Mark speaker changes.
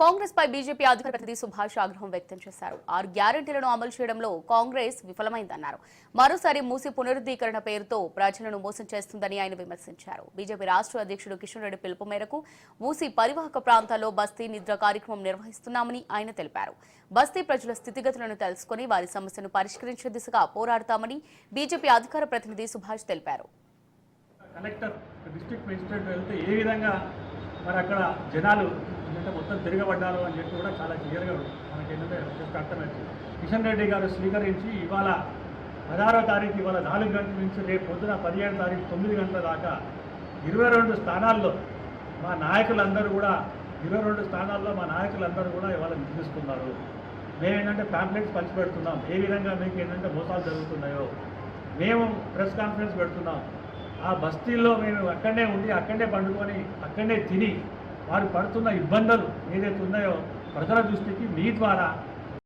Speaker 1: కాంగ్రెస్ పై BJP అధికార ప్రతినిధి సుభాష్ ఆగ్రహం వ్యక్తం చేశారు. 6 గ్యారెంటీలను అమలు చేయడంలో కాంగ్రెస్ విఫలమైందన్నారు. మరోసారి మూసి పునరుద్ధీకరణ పేరుతో ప్రజలను మోసం చేస్తుందని ఆయన విమర్శించారు. బీజేపీ రాష్ట్ర అధ్యక్షుడు కిషన్ రెడ్డి పిలుపు మేరకు మూసి పరివాహక ప్రాంతాల్లో బస్తీ నిద్ర కార్యక్రమం నిర్వహిస్తున్నామని ఆయన తెలిపారు. బస్తీ ప్రజల స్థితిగతులను తెలుసుకుని వారి సమస్యను పరిష్కరించే దిశగా పోరాడతామని బీజేపీ అధికార ప్రతినిధి సుభాష్ తెలిపారు.
Speaker 2: కలెక్టర్ డిస్ట్రిక్ట్ మెజిస్ట్రేట్ వెళ్తే ఏ విధంగా మరి అక్కడ జనాలు ఏంటంటే మొత్తం తిరగబడ్డారు అని చెప్పి కూడా చాలా క్లియర్గా మనకి ఏంటంటే అర్థమైంది. కిషన్ రెడ్డి గారు స్వీకరించి ఇవాళ 16వ తారీఖు ఇవాళ 4 గంటల నుంచి రేపు పొద్దున 17వ తారీఖు 9 గంటల దాకా 22 స్థానాల్లో మా నాయకులందరూ కూడా ఇవాళ నిర్ణయిస్తున్నారు. మేమేంటంటే ప్యాంప్లెట్స్ పంచిపెడుతున్నాం, ఏ విధంగా మీకు ఏంటంటే మోసాలు జరుగుతున్నాయో మేము ప్రెస్ కాన్ఫరెన్స్ పెడుతున్నాం. ఆ బస్తీల్లో మేము అక్కడనే ఉండి అక్కడనే పండుకొని అక్కడనే తిని వారు పడుతున్న ఇబ్బందులు ఏదైతే ఉన్నాయో ప్రజల దృష్టికి మీ ద్వారా